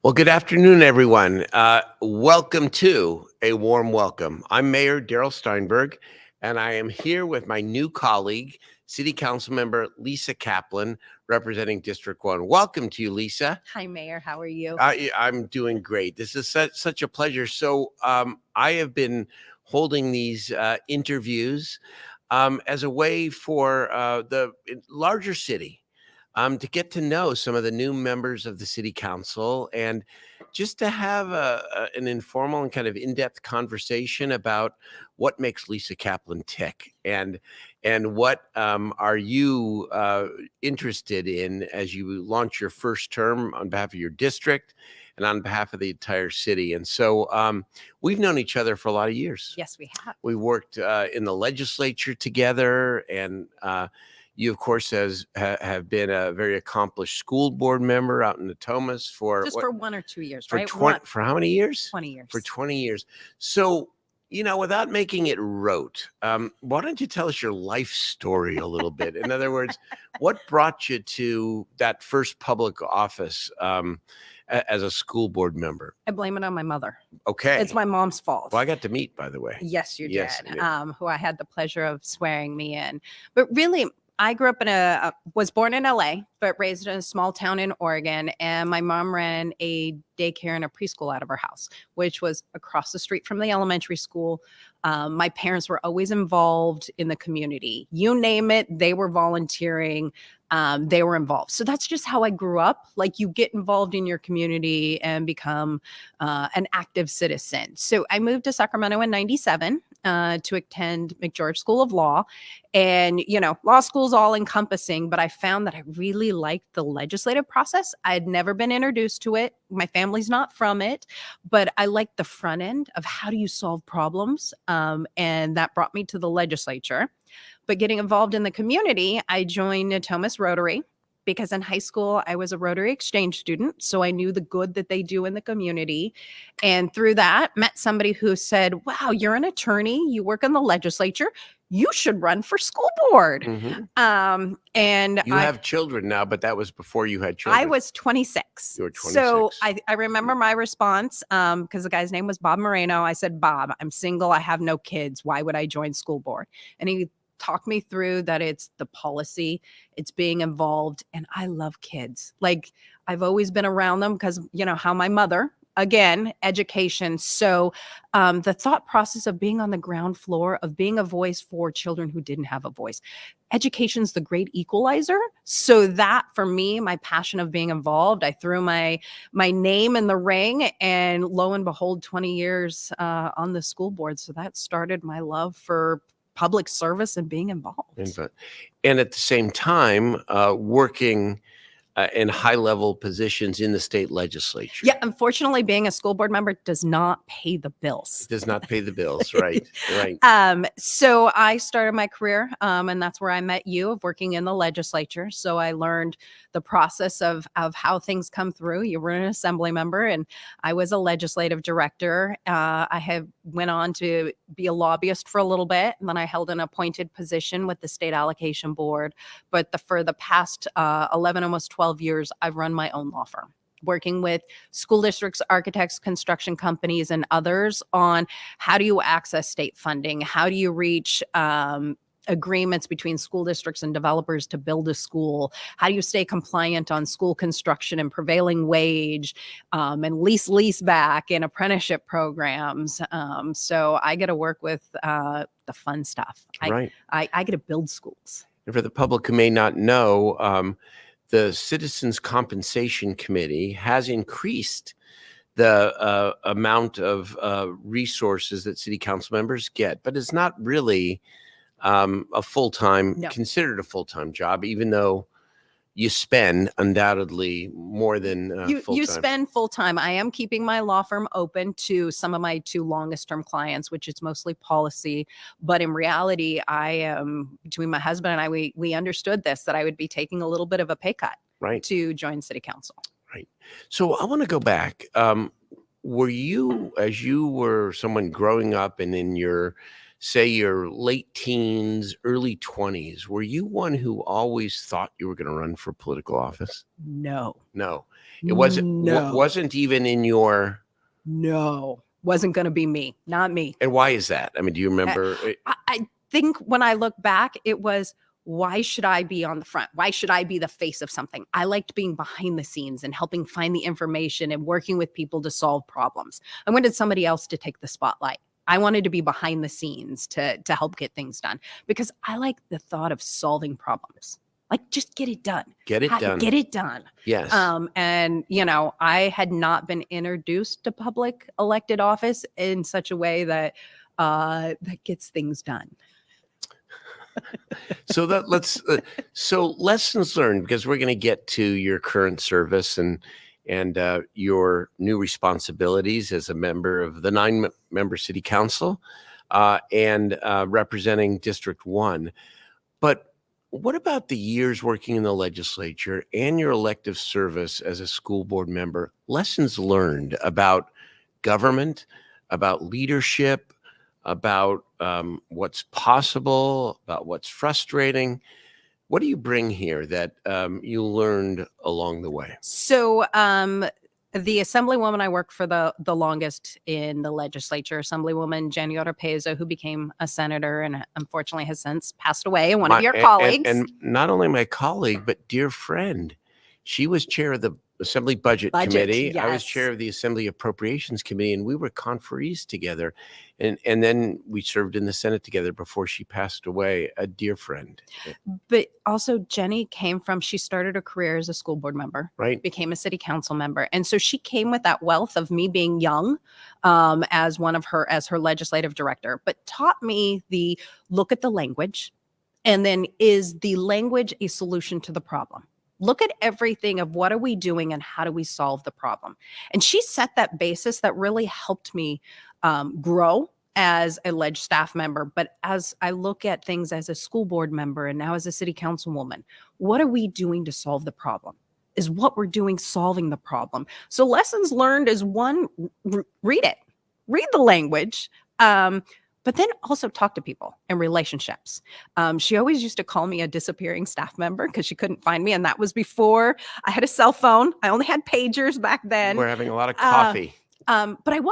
Well, good afternoon, everyone. Welcome to A Warm Welcome. I'm Mayor Darrell Steinberg, and I am here with my new colleague, City Council member Lisa Kaplan, representing District 1. Welcome to you, Lisa. Hi, Mayor. How are you? I'm doing great. This is such a pleasure. So I have been holding these interviews as a way for the larger city to get to know some of the new members of the city council and just to have an informal and kind of in-depth conversation about what makes Lisa Kaplan tick and what are you interested in as you launch your first term on behalf of your district and on behalf of the entire city. And so we've known each other for a lot of years. Yes, we have. We worked in the legislature together, and you, of course, have been a very accomplished school board member out in Natomas for just for 1 or 2 years, for right? For how many years? 20 years. For 20 years. So, you know, without making it rote, why don't you tell us your life story a little bit? In other words, what brought you to that first public office as a school board member? I blame it on my mother. Okay. It's my mom's fault. Well, I got to meet, by the way. Yes, you did. Yes, Who I had the pleasure of swearing me in. But really, I grew up in was born in LA, but raised in a small town in Oregon. And my mom ran a daycare and a preschool out of her house, which was across the street from the elementary school. My parents were always involved in the community. You name it, they were volunteering. They were involved. So that's just how I grew up. Like, you get involved in your community and become an active citizen. So I moved to Sacramento in 97 to attend McGeorge School of Law. And, you know, law school's all encompassing, but I found that I really liked the legislative process. I had never been introduced to it. My family's not from it, but I liked the front end of how do you solve problems. And that brought me to the legislature. But getting involved in the community, I joined Natomas Rotary because in high school, I was a Rotary exchange student. So I knew the good that they do in the community. And through that, met somebody who said, wow, you're an attorney. You work in the legislature. You should run for school board. Mm-hmm. And you have children now, but that was before you had children. I was 26. You were 26. So I remember my response because the guy's name was Bob Moreno. I said, Bob, I'm single. I have no kids. Why would I join school board? And he talked me through that it's the policy, it's being involved. And I love kids. Like, I've always been around them because, you know, how my mother, again, education. So the thought process of being on the ground floor, of being a voice for children who didn't have a voice. Education's the great equalizer. So that, for me, my passion of being involved, I threw my name in the ring, and lo and behold, 20 years on the school board. So that started my love for public service and being involved. And at the same time, working in high-level positions in the state legislature. Yeah, unfortunately, being a school board member does not pay the bills. It does not pay the bills, right? Right. So I started my career, and that's where I met you, of working in the legislature. So I learned the process of how things come through. You were an assembly member, and I was a legislative director. I went on to be a lobbyist for a little bit, and then I held an appointed position with the state allocation board. But for the past 11, almost 12 years, I've run my own law firm, working with school districts, architects, construction companies, and others on how do you access state funding? How do you reach agreements between school districts and developers to build a school? How do you stay compliant on school construction and prevailing wage, and lease back and apprenticeship programs? So I get to work with the fun stuff. Right. I get to build schools. And for the public who may not know, the Citizens Compensation Committee has increased the amount of resources that city council members get, but it's not really a full-time, No. considered a full-time job, even though you spend undoubtedly more than full-time. You spend full-time. I am keeping my law firm open to some of my 2 longest term clients, which is mostly policy. But in reality, I am, between my husband and I, we understood this, that I would be taking a little bit of a pay cut Right. to join city council. Right. So I want to go back. Were you, as you were someone growing up and in your, say, your late teens, early 20s, were you one who always thought you were going to run for political office? No. No. It wasn't. No. Wasn't even in your. No. Wasn't going to be me. Not me. And why is that? I mean, do you remember? I think when I look back, it was, why should I be on the front? Why should I be the face of something? I liked being behind the scenes and helping find the information and working with people to solve problems. I wanted somebody else to take the spotlight. I wanted to be behind the scenes to help get things done, because I like the thought of solving problems. Like, just get it done. Get it done. Get it done. Yes. And, I had not been introduced to public elected office in such a way that that gets things done. So so lessons learned, because we're going to get to your current service and your new responsibilities as a member of the 9-member city council and representing District 1. But what about the years working in the legislature and your elective service as a school board member? Lessons learned about government, about leadership, about what's possible, about what's frustrating. What do you bring here that you learned along the way? So the assemblywoman I worked for the longest in the legislature, Assemblywoman Jenny Oropeza, who became a senator and unfortunately has since passed away, and one of your colleagues. And not only my colleague, but dear friend. She was chair of the Assembly Budget Committee. I was yes. chair of the Assembly Appropriations Committee, and we were conferees together. And then we served in the Senate together before she passed away, a dear friend. But also Jenny she started her career as a school board member, Right. became a city council member. And so she came with that wealth of me being young as her legislative director, but taught me look at the language, and then is the language a solution to the problem? Look at everything of what are we doing and how do we solve the problem? And she set that basis that really helped me grow as a ledge staff member. But as I look at things as a school board member and now as a city councilwoman, what are we doing to solve the problem? Is what we're doing solving the problem? So lessons learned is, one, read the language. But then also talk to people and relationships. She always used to call me a disappearing staff member because she couldn't find me. And that was before I had a cell phone. I only had pagers back then. We're having a lot of coffee. But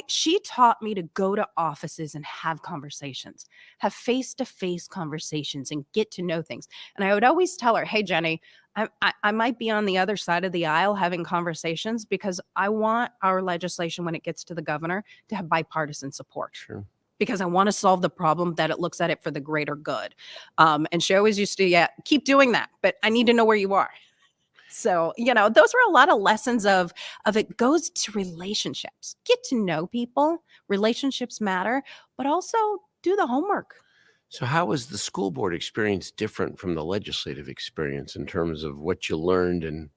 she taught me to go to offices and have conversations, have face-to-face conversations and get to know things. And I would always tell her, hey, Jenny, I might be on the other side of the aisle having conversations because I want our legislation, when it gets to the governor, to have bipartisan support. Sure. Because I want to solve the problem, that it looks at it for the greater good. And she always used to, keep doing that, but I need to know where you are. So, those were a lot of lessons of it goes to relationships. Get to know people. Relationships matter, but also do the homework. So how is the school board experience different from the legislative experience in terms of what you learned and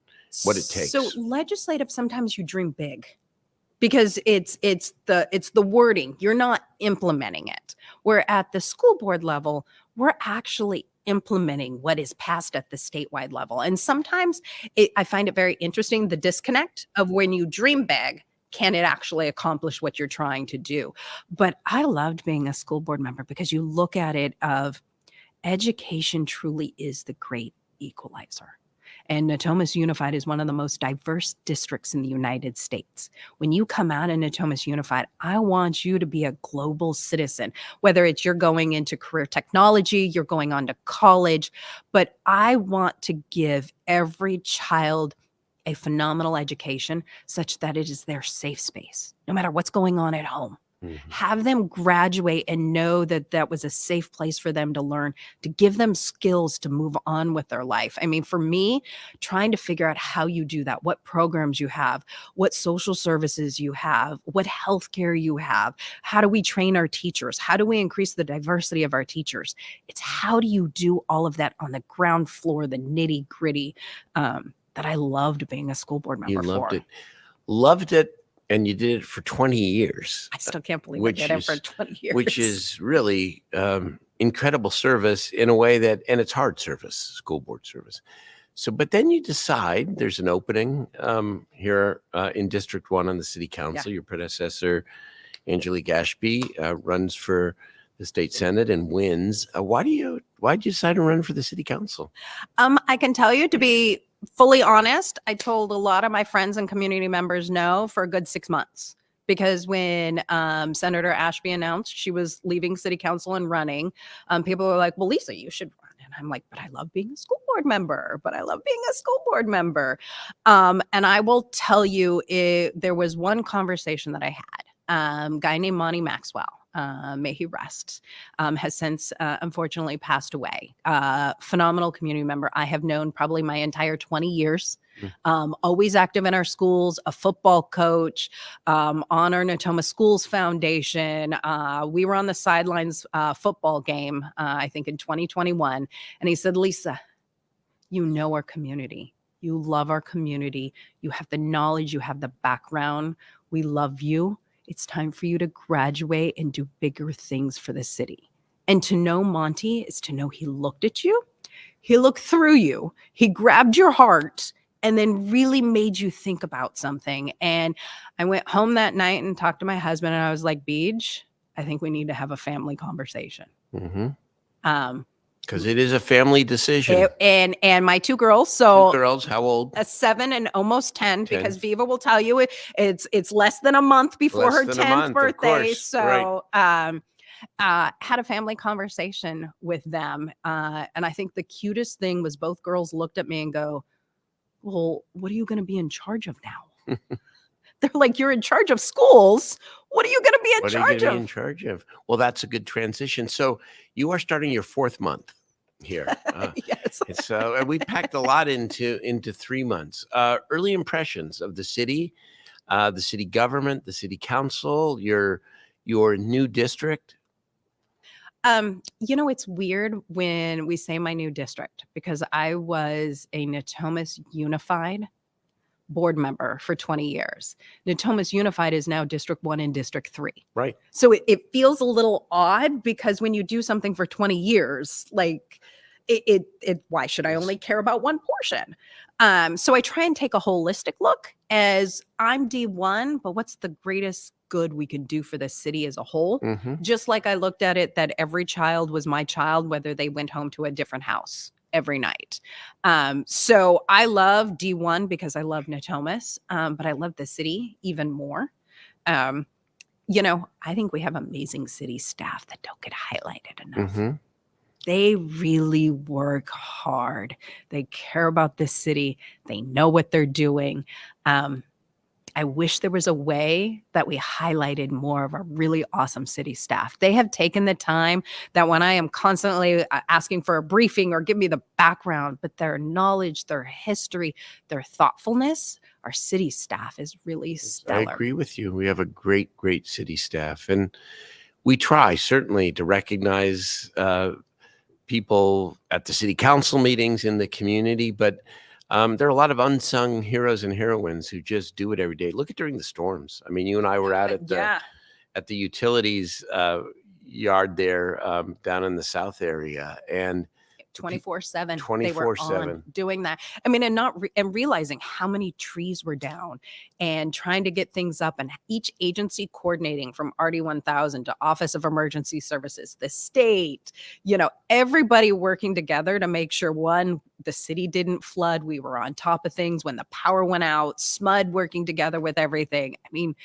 what it takes? So legislative, sometimes you dream big because it's the wording. You're not implementing it. Where at the school board level, we're actually implementing what is passed at the statewide level. And sometimes I find it very interesting, the disconnect of when you dream big, can it actually accomplish what you're trying to do? But I loved being a school board member because you look at it of education truly is the great equalizer. And Natomas Unified is one of the most diverse districts in the United States. When you come out of Natomas Unified, I want you to be a global citizen, whether it's you're going into career technology, you're going on to college, but I want to give every child a phenomenal education such that it is their safe space, no matter what's going on at home. Have them graduate and know that that was a safe place for them to learn, to give them skills to move on with their life. I mean, for me, trying to figure out how you do that, what programs you have, what social services you have, what healthcare you have, how do we train our teachers? How do we increase the diversity of our teachers? It's how do you do all of that on the ground floor, the nitty gritty, that I loved being a school board member You loved for. it. Loved it. And you did it for 20 years. I still can't believe I did it for 20 years. Which is really incredible service in a way that, and it's hard service, school board service. So, but then you decide there's an opening here in District 1 on the City Council. Your predecessor, Angelique Ashby, runs for the state Senate and wins. Why'd you decide to run for the City Council? I can tell you, to be fully honest, I told a lot of my friends and community members no for a good 6 months, because when Senator Ashby announced she was leaving City Council and running, people were like, well, Lisa, you should run. And I'm like, but I love being a school board member, And I will tell you, there was one conversation that I had, a guy named Monty Maxwell. May he rest, has since unfortunately passed away. Phenomenal community member I have known probably my entire 20 years. Always active in our schools, a football coach, on our Natoma Schools Foundation. We were on the sidelines football game, I think in 2021. And he said, Lisa, you know our community. You love our community. You have the knowledge. You have the background. We love you. It's time for you to graduate and do bigger things for the city. And to know Monty is to know he looked at you, he looked through you, he grabbed your heart, and then really made you think about something. And I went home that night and talked to my husband, and I was like, Beej, I think we need to have a family conversation. Because it is a family decision. And my two girls. So 2 girls, how old? 7 and almost 10, because Viva will tell you it's less than a month before her 10th birthday. So had a family conversation with them. And I think the cutest thing was both girls looked at me and go, well, what are you going to be in charge of now? They're like, you're in charge of schools. What are you going to be in charge of? Well, that's a good transition. So you are starting your 4th month here. Yes. So we packed a lot into 3 months. Early impressions of the city government, the city council, your new district. It's weird when we say my new district, because I was a Natomas Unified board member for 20 years. Natomas Unified is now District 1 and District 3. Right. So it feels a little odd, because when you do something for 20 years, like why should I only care about one portion? So I try and take a holistic look, as I'm D1, but what's the greatest good we can do for the city as a whole? Just like I looked at it that every child was my child, whether they went home to a different house every night. So I love D1 because I love Natomas, but I love the city even more. I think we have amazing city staff that don't get highlighted enough. They really work hard. They care about this city. They know what they're doing. I wish there was a way that we highlighted more of our really awesome city staff. They have taken the time that when I am constantly asking for a briefing or give me the background, but their knowledge, their history, their thoughtfulness, our city staff is really stellar. I agree with you. We have a great, great city staff. And We try certainly to recognize people at the city council meetings in the community, but there are a lot of unsung heroes and heroines who just do it every day. Look at during the storms. I mean, you and I were out at the utilities yard there down in the South area, and 24/7 they were on doing that. I mean, and realizing how many trees were down and trying to get things up, and each agency coordinating from RD1000 to Office of Emergency Services, the state, everybody working together to make sure, one, the city didn't flood. We were on top of things when the power went out, SMUD working together with everything. I mean,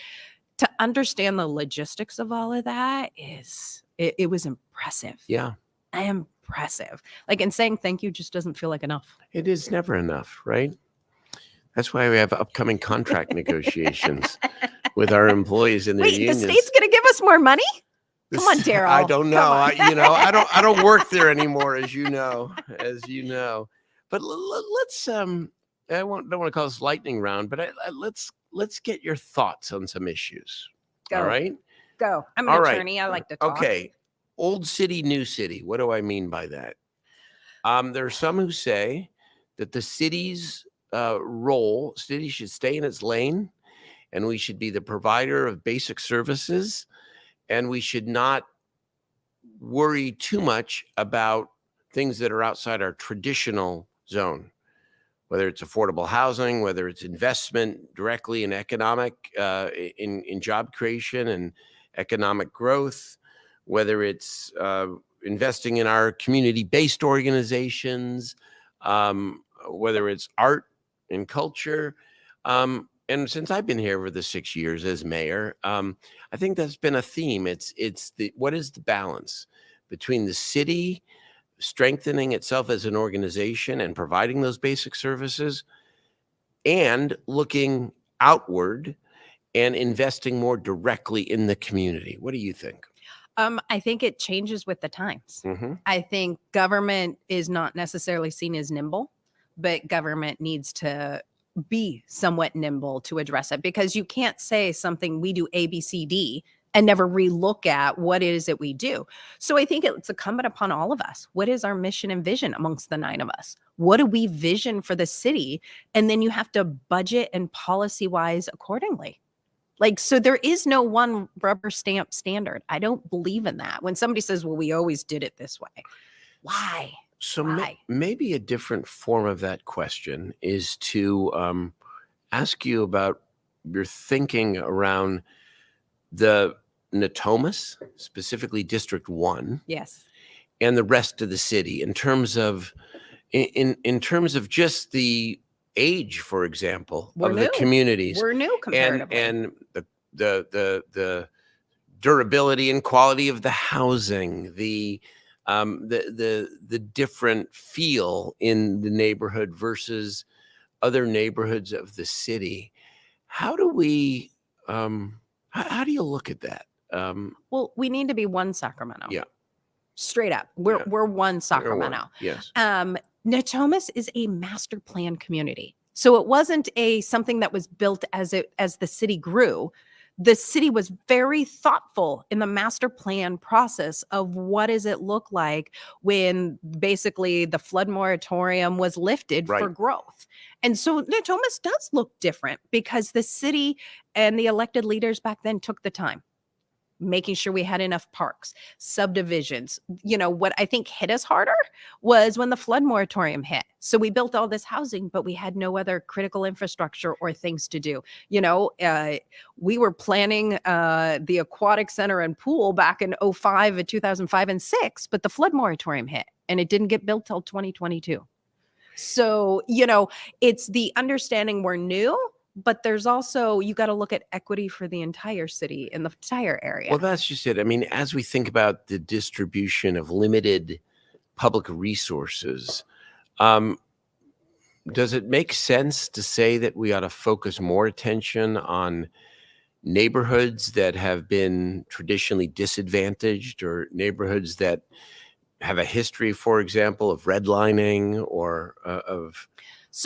to understand the logistics of all of that it was impressive. Yeah. Impressive. And saying thank you just doesn't feel like enough. It is never enough, right? That's why we have upcoming contract negotiations with our employees in their unions. The state's going to give us more money? Come on, Darrell. I don't know. I don't work there anymore, as you know. But let's don't want to call this lightning round, but let's get your thoughts on some issues. Go. All right? Go. I'm an attorney. I like to talk. Okay. Old city, new city. What do I mean by that? There are some who say that the city's city should stay in its lane, and we should be the provider of basic services, and we should not worry too much about things that are outside our traditional zone, whether it's affordable housing, whether it's investment directly in economic, in job creation and economic growth, whether it's investing in our community-based organizations, whether it's art and culture. And since I've been here for the 6 years as mayor, I think that's been a theme. What is the balance between the city strengthening itself as an organization and providing those basic services, and looking outward and investing more directly in the community? What do you think? I think it changes with the times. Mm-hmm. I think government is not necessarily seen as nimble, but government needs to be somewhat nimble to address it, because you can't say something, we do A, B, C, D, and never relook at what it is that we do. So I think it's incumbent upon all of us. What is our mission and vision amongst the 9 of us? What do we vision for the city? And then you have to budget and policy-wise accordingly. So there is no one rubber stamp standard. I don't believe in that. When somebody says, well, we always did it this way. Why? So maybe a different form of that question is to ask you about your thinking around the Natomas, specifically District 1. Yes. And the rest of the city in terms of just the age, for example, of the communities. We're new comparatively. And the durability and quality of the housing, the different feel in the neighborhood versus other neighborhoods of the city. How do we how do you look at that? Well, we need to be one Sacramento. Yeah. Straight up. We're one Sacramento. Yes. Natomas is a master plan community. So it wasn't something that was built as the city grew. The city was very thoughtful in the master plan process of what does it look like when basically the flood moratorium was lifted for growth. And so Natomas does look different because the city and the elected leaders back then took the time, making sure we had enough parks, subdivisions. What I think hit us harder was when the flood moratorium hit. So we built all this housing, but we had no other critical infrastructure or things to do. We were planning the aquatic center and pool back in 2005 and 6, but the flood moratorium hit and it didn't get built till 2022. So, it's the understanding we're new, but there's also, you got to look at equity for the entire city and the entire area. Well, that's just it. I mean, as we think about the distribution of limited public resources, does it make sense to say that we ought to focus more attention on neighborhoods that have been traditionally disadvantaged, or neighborhoods that have a history, for example, of redlining or of...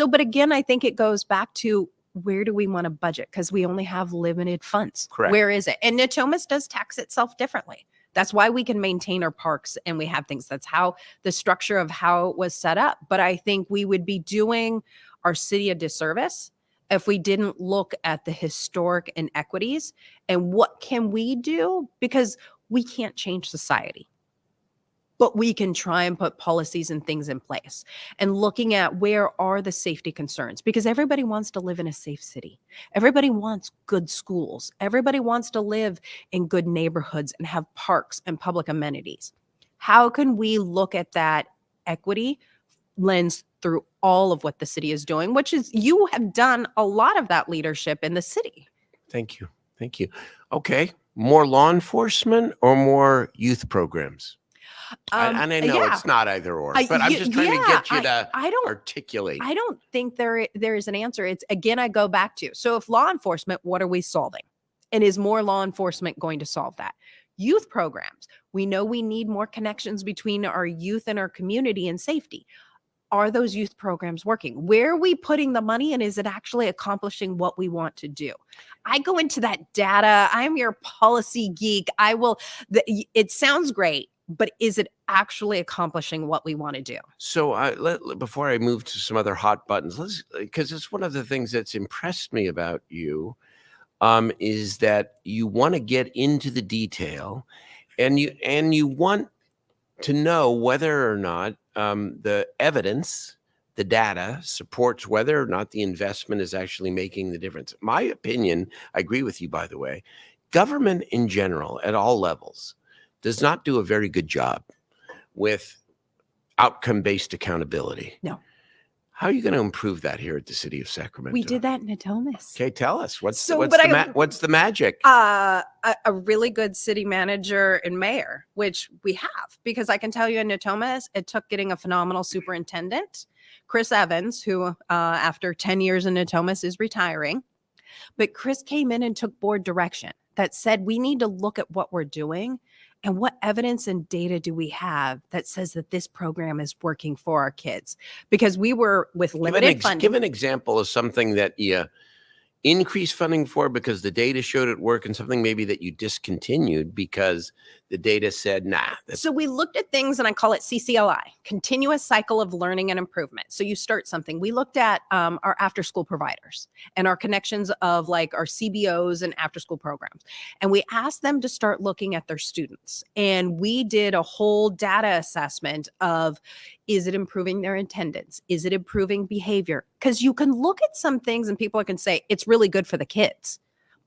But again, I think it goes back to, where do we want to budget? Because we only have limited funds. Correct. Where is it? And Natomas does tax itself differently. That's why we can maintain our parks and we have things. That's how the structure of how it was set up. But I think we would be doing our city a disservice if we didn't look at the historic inequities and what can we do, because we can't change society, but we can try and put policies and things in place, and looking at where are the safety concerns, because everybody wants to live in a safe city. Everybody wants good schools. Everybody wants to live in good neighborhoods and have parks and public amenities. How can we look at that equity lens through all of what the city is doing, which is you have done a lot of that leadership in the city. Thank you. Thank you. Okay. More law enforcement or more youth programs? And I know Yeah. it's not either or, but I'm just trying to get you to articulate. I don't think there is an answer. It's, again, I go back to, so if law enforcement, what are we solving? And is more law enforcement going to solve that? Youth programs. We know we need more connections between our youth and our community and safety. Are those youth programs working? Where are we putting the money, and is it actually accomplishing what we want to do? I go into that data. I'm your policy geek. It sounds great, but is it actually accomplishing what we want to do? So before I move to some other hot buttons, because it's one of the things that's impressed me about you, is that you want to get into the detail, and you want to know whether or not the evidence, the data supports whether or not the investment is actually making the difference. My opinion, I agree with you, by the way, government in general at all levels does not do a very good job with outcome-based accountability. No. How are you going to improve that here at the city of Sacramento? We did that in Natomas. Okay, tell us. What's the magic? A really good city manager and mayor, which we have, because I can tell you in Natomas, it took getting a phenomenal superintendent, Chris Evans, who after 10 years in Natomas is retiring. But Chris came in and took board direction that said, we need to look at what we're doing and what evidence and data do we have that says that this program is working for our kids? Because we were with limited funding. Give an example of something that you increased funding for because the data showed it work, and something maybe that you discontinued because the data said, nah. So we looked at things, and I call it CCLI, continuous cycle of learning and improvement. So you start something. We looked at our after school providers and our connections of like our CBOs and after school programs. And we asked them to start looking at their students. And we did a whole data assessment of, is it improving their attendance? Is it improving behavior? Because you can look at some things and people can say it's really good for the kids,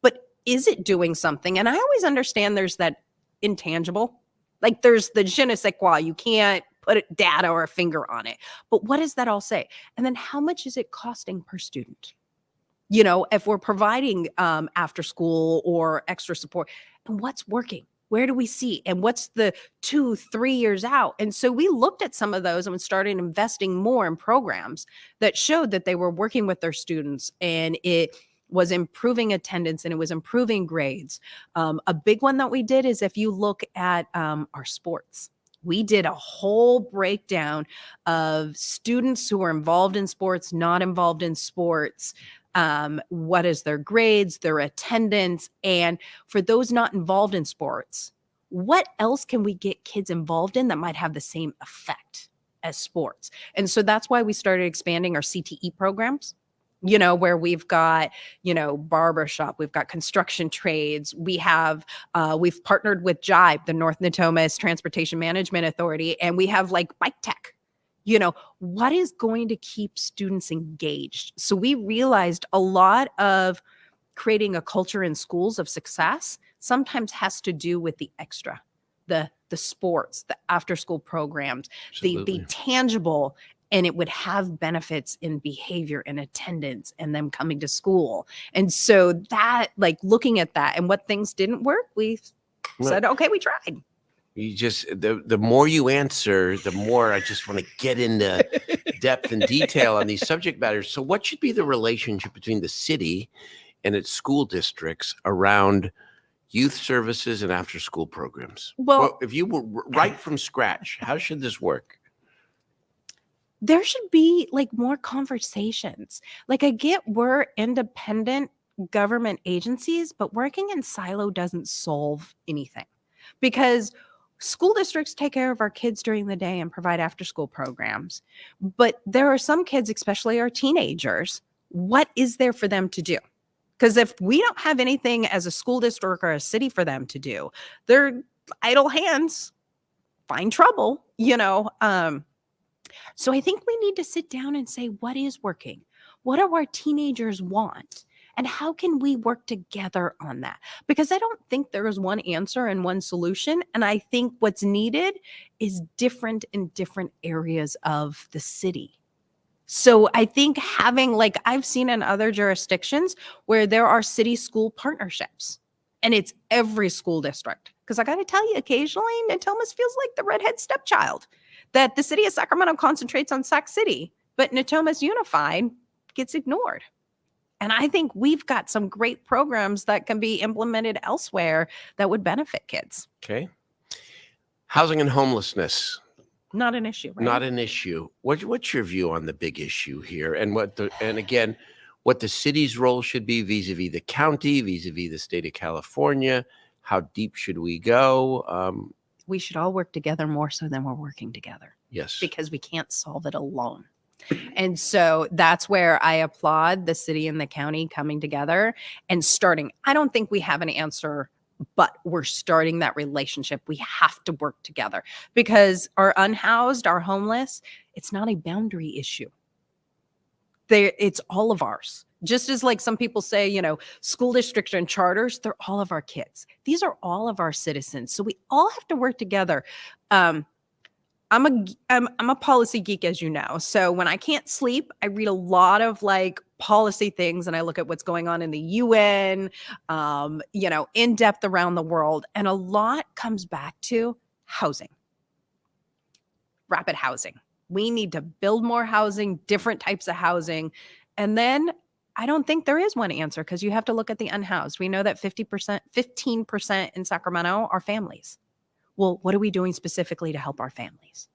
but is it doing something? And I always understand there's that intangible, like there's the je ne sais quoi. You can't put data or a finger on it, but what does that all say? And then how much is it costing per student? You know, if we're providing after school or extra support, and what's working? Where do we see? And what's the 2-3 years out? And so we looked at some of those and started investing more in programs that showed that they were working with their students, and it was improving attendance and it was improving grades. A big one that we did is, if you look at our sports, we did a whole breakdown of students who are involved in sports, not involved in sports. What is their grades, their attendance, and for those not involved in sports, what else can we get kids involved in that might have the same effect as sports? And so that's why we started expanding our CTE programs, you know, where we've got, you know, barbershop, we've got construction trades, we have, we've partnered with JIBE, the North Natomas Transportation Management Authority, and we have like bike tech. You know, what is going to keep students engaged? So we realized a lot of creating a culture in schools of success sometimes has to do with the extra, the sports, the after school programs, the tangible, and it would have benefits in behavior and attendance and them coming to school. And so that, like, looking at that and what things didn't work, we said, okay, we tried. You just, the more you answer, the more I just want to get into depth and detail on these subject matters. So what should be the relationship between the city and its school districts around youth services and after school programs? Well, if you were right from scratch, how should this work? There should be like more conversations. Like, I get we're independent government agencies, but working in silo doesn't solve anything. because school districts take care of our kids during the day and provide after school programs. But there are some kids, especially our teenagers, what is there for them to do? Because if we don't have anything as a school district or a city for them to do, their idle hands find trouble, So I think we need to sit down and say, what is working? What do our teenagers want? And how can we work together on that? Because I don't think there is one answer and one solution. And I think what's needed is different in different areas of the city. So I think having, like I've seen in other jurisdictions where there are city school partnerships, and it's every school district. Because I got to tell you, occasionally Natomas feels like the redhead stepchild, that the city of Sacramento concentrates on Sac City, but Natomas Unified gets ignored. And I think we've got some great programs that can be implemented elsewhere that would benefit kids. Okay. Housing and homelessness. Not an issue, right? Not an issue. What's your view on the big issue here? And what the city's role should be vis-a-vis the county, vis-a-vis the state of California? How deep should we go? We should all work together more so than we're working together. Yes. Because we can't solve it alone. And so that's where I applaud the city and the county coming together and starting. I don't think we have an answer, but we're starting that relationship. We have to work together because our unhoused, our homeless, it's not a boundary issue. It's all of ours. Just as like some people say, school districts and charters, they're all of our kids. These are all of our citizens. So we all have to work together. I'm a policy geek, as you know. So when I can't sleep, I read a lot of like policy things and I look at what's going on in the UN, in depth around the world. And a lot comes back to housing, rapid housing. We need to build more housing, different types of housing. And then I don't think there is one answer because you have to look at the unhoused. We know that 15% in Sacramento are families. Well, what are we doing specifically to help our families?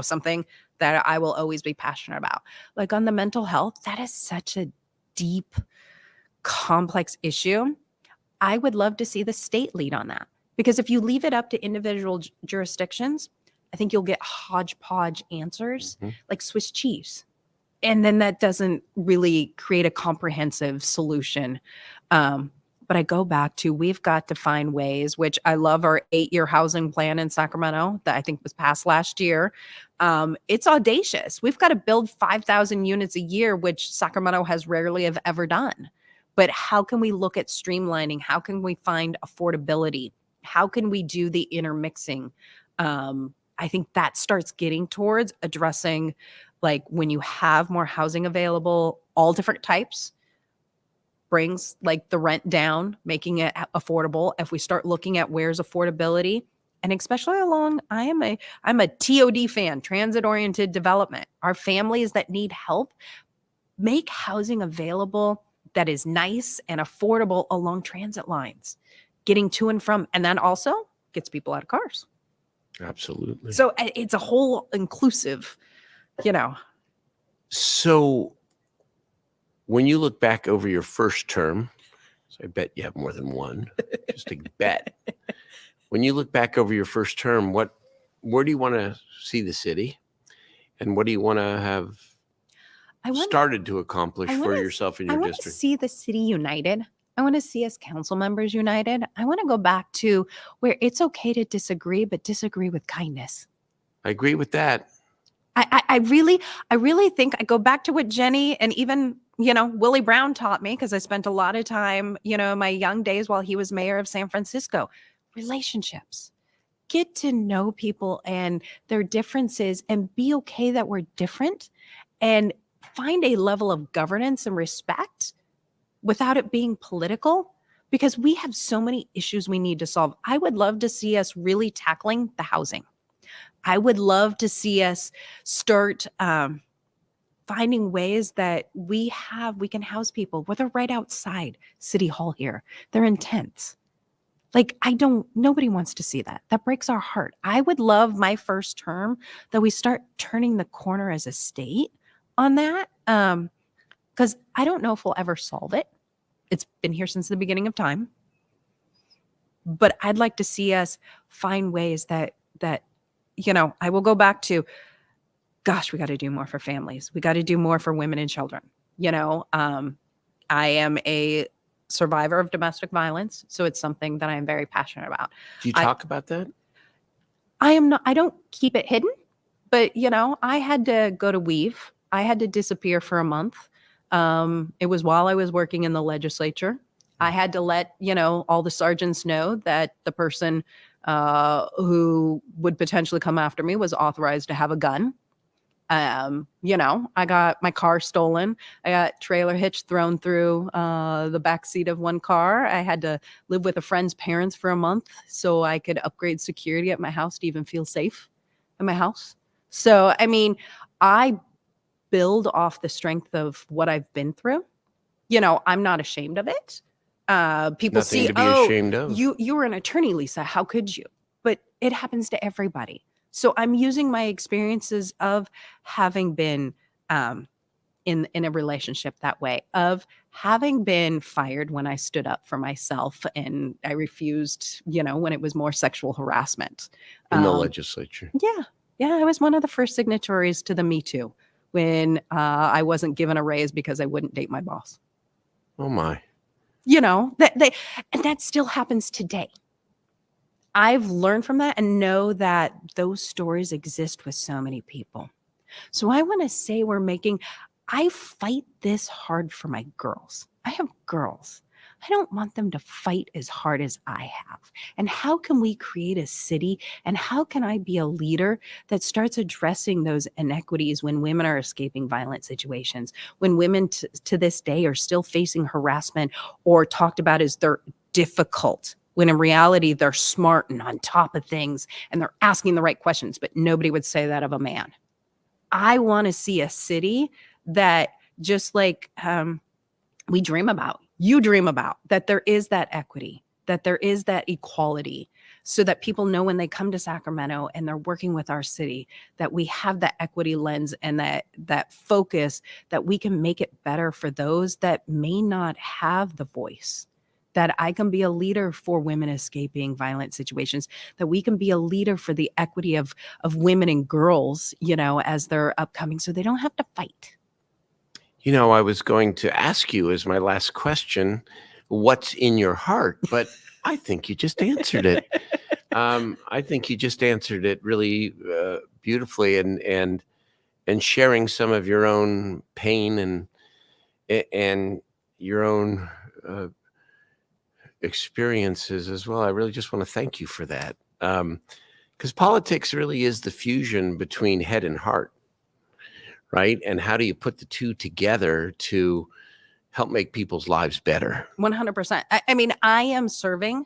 Something that I will always be passionate about. Like on the mental health, that is such a deep, complex issue. I would love to see the state lead on that. Because if you leave it up to individual jurisdictions, I think you'll get hodgepodge answers like Swiss cheese. And then that doesn't really create a comprehensive solution. But I go back to, we've got to find ways, which I love our 8-year housing plan in Sacramento that I think was passed last year. It's audacious. We've got to build 5,000 units a year, which Sacramento has rarely have ever done. But how can we look at streamlining? How can we find affordability? How can we do the intermixing? I think that starts getting towards addressing, like when you have more housing available, all different types, brings like the rent down, making it affordable. If we start looking at where's affordability, and especially along, I'm a TOD fan, transit-oriented development. Our families that need help, make housing available that is nice and affordable along transit lines, getting to and from, and that also gets people out of cars. Absolutely. So it's a whole inclusive, So when you look back over your first term, so I bet you have more than one, just a bet. When you look back over your first term, where do you want to see the city? And what do you want to have started to accomplish for yourself and your district? I want to see the city united. I want to see us council members united. I want to go back to where it's okay to disagree, but disagree with kindness. I agree with that. I really think I go back to what Jenny and even, Willie Brown taught me, because I spent a lot of time, in my young days while he was mayor of San Francisco. Relationships. Get to know people and their differences and be okay that we're different and find a level of governance and respect without it being political, because we have so many issues we need to solve. I would love to see us really tackling the housing. I would love to see us start finding ways that we can house people, whether right outside City Hall here. They're in tents. Like, nobody wants to see that. That breaks our heart. I would love my first term that we start turning the corner as a state on that. Because I don't know if we'll ever solve it. It's been here since the beginning of time. but I'd like to see us find ways that I will go back to, gosh, we got to do more for families. We got to do more for women and children. I am a survivor of domestic violence, so it's something that I am very passionate about. Do you talk about that? I don't keep it hidden, but I had to go to Weave. I had to disappear for a month. It was while I was working in the legislature. I had to let, all the sergeants know that the person who would potentially come after me was authorized to have a gun. I got my car stolen. I got trailer hitch thrown through the back seat of one car. I had to live with a friend's parents for a month so I could upgrade security at my house to even feel safe in my house. So, I build off the strength of what I've been through. I'm not ashamed of it. People Nothing see, to be ashamed of. you were an attorney, Lisa. How could you? But it happens to everybody. So I'm using my experiences of having been in a relationship that way, of having been fired when I stood up for myself and I refused, when it was more sexual harassment. In the legislature. Yeah, I was one of the first signatories to the Me Too when I wasn't given a raise because I wouldn't date my boss. Oh my. And that still happens today. I've learned from that and know that those stories exist with so many people. So I want to say I fight this hard for my girls. I have girls. I don't want them to fight as hard as I have. And how can we create a city, and how can I be a leader that starts addressing those inequities when women are escaping violent situations, when women to this day are still facing harassment or talked about as they're difficult, when in reality they're smart and on top of things and they're asking the right questions, but nobody would say that of a man. I want to see a city that, just like we dream about, you dream about, that there is that equity, that there is that equality, so that people know when they come to Sacramento and they're working with our city, that we have that equity lens and that focus, that we can make it better for those that may not have the voice, that I can be a leader for women escaping violent situations, that we can be a leader for the equity of women and girls, as they're upcoming, so they don't have to fight. I was going to ask you as my last question, what's in your heart? But I think you just answered it. I think you just answered it really beautifully, and sharing some of your own pain and your own experiences as well. I really just want to thank you for that. Because politics really is the fusion between head and heart. Right? And how do you put the two together to help make people's lives better? 100%. I am serving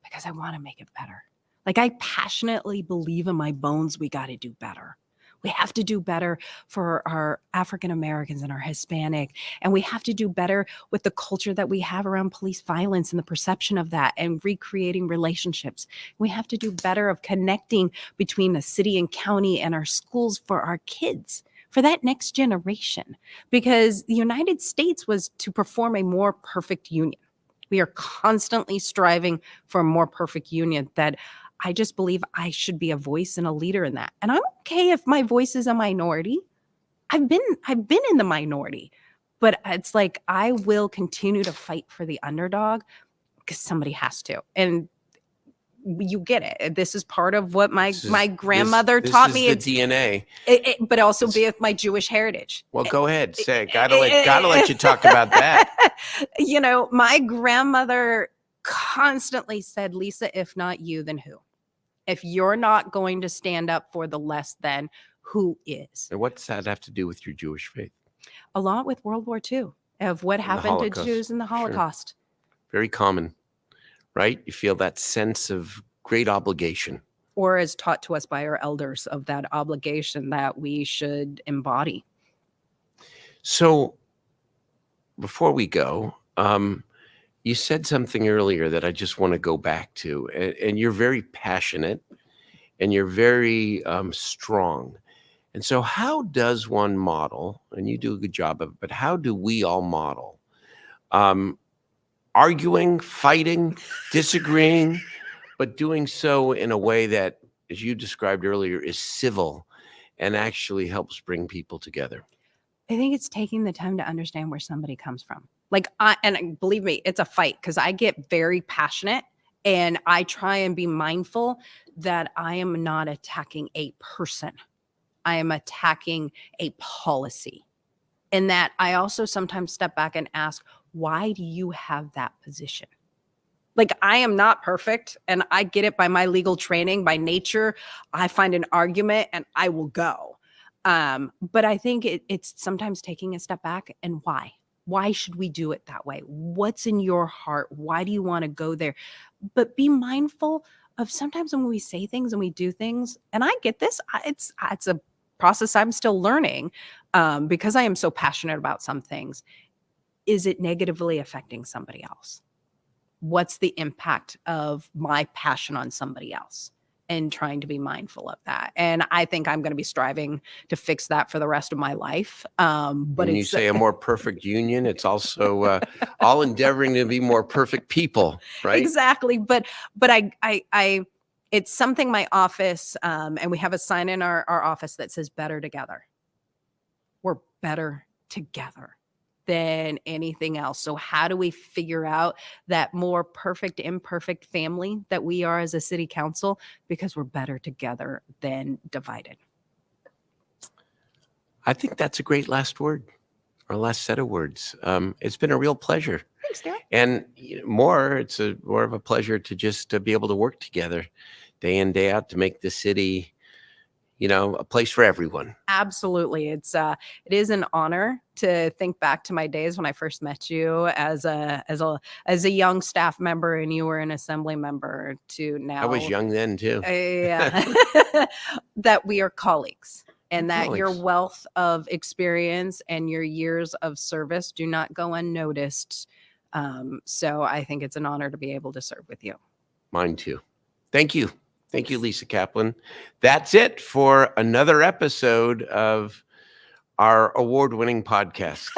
because I want to make it better. Like, I passionately believe in my bones, we got to do better. We have to do better for our African Americans and our Hispanic. And we have to do better with the culture that we have around police violence and the perception of that, and recreating relationships. We have to do better of connecting between the city and county and our schools for our kids, for that next generation, because the United States was to perform a more perfect union. We are constantly striving for a more perfect union, that I just believe I should be a voice and a leader in that. And I'm okay if my voice is a minority. I've been in the minority, but it's like, I will continue to fight for the underdog because somebody has to. And you get it. This is part of what my grandmother taught me. It's the DNA. But also be with my Jewish heritage. Well, go ahead. Say it. Gotta let you talk about that. My grandmother constantly said, Lisa, if not you, then who? If you're not going to stand up for the less than, who is? And what does that have to do with your Jewish faith? A lot with World War II, of what happened to Jews in the Holocaust. Sure. Very common, right? You feel that sense of great obligation. Or as taught to us by our elders, of that obligation that we should embody. So before we go, you said something earlier that I just want to go back to, and you're very passionate and you're very strong. And so how does one model, and you do a good job of it, but how do we all model arguing, fighting, disagreeing, but doing so in a way that, as you described earlier, is civil and actually helps bring people together. I think it's taking the time to understand where somebody comes from. And believe me, it's a fight because I get very passionate and I try and be mindful that I am not attacking a person. I am attacking a policy. And that I also sometimes step back and ask, why do you have that position? Like, I am not perfect and I get it by my legal training, by nature. I find an argument and I will go. But I think it's sometimes taking a step back and why? Why should we do it that way? What's in your heart? Why do you want to go there? But be mindful of sometimes when we say things and we do things, and I get this, it's a process I'm still learning because I am so passionate about some things. Is it negatively affecting somebody else? What's the impact of my passion on somebody else? And trying to be mindful of that. And I think I'm going to be striving to fix that for the rest of my life. But when you say a more perfect union, it's also all endeavoring to be more perfect people, right? Exactly. But I it's something my office, and we have a sign in our office that says better together. We're better together than anything else. So how do we figure out that more perfect, imperfect family that we are as a city council? Because we're better together than divided. I think that's a great last word, or last set of words. It's been a real pleasure. Thanks, Darrell. And it's more of a pleasure to just to be able to work together day in, day out to make the city, a place for everyone. Absolutely. It is an honor to think back to my days when I first met you as a young staff member and you were an assembly member to now. I was young then too. Yeah. That we are colleagues and that your wealth of experience and your years of service do not go unnoticed. So I think it's an honor to be able to serve with you. Mine too. Thank you. Thank you, Lisa Kaplan. That's it for another episode of our award-winning podcast.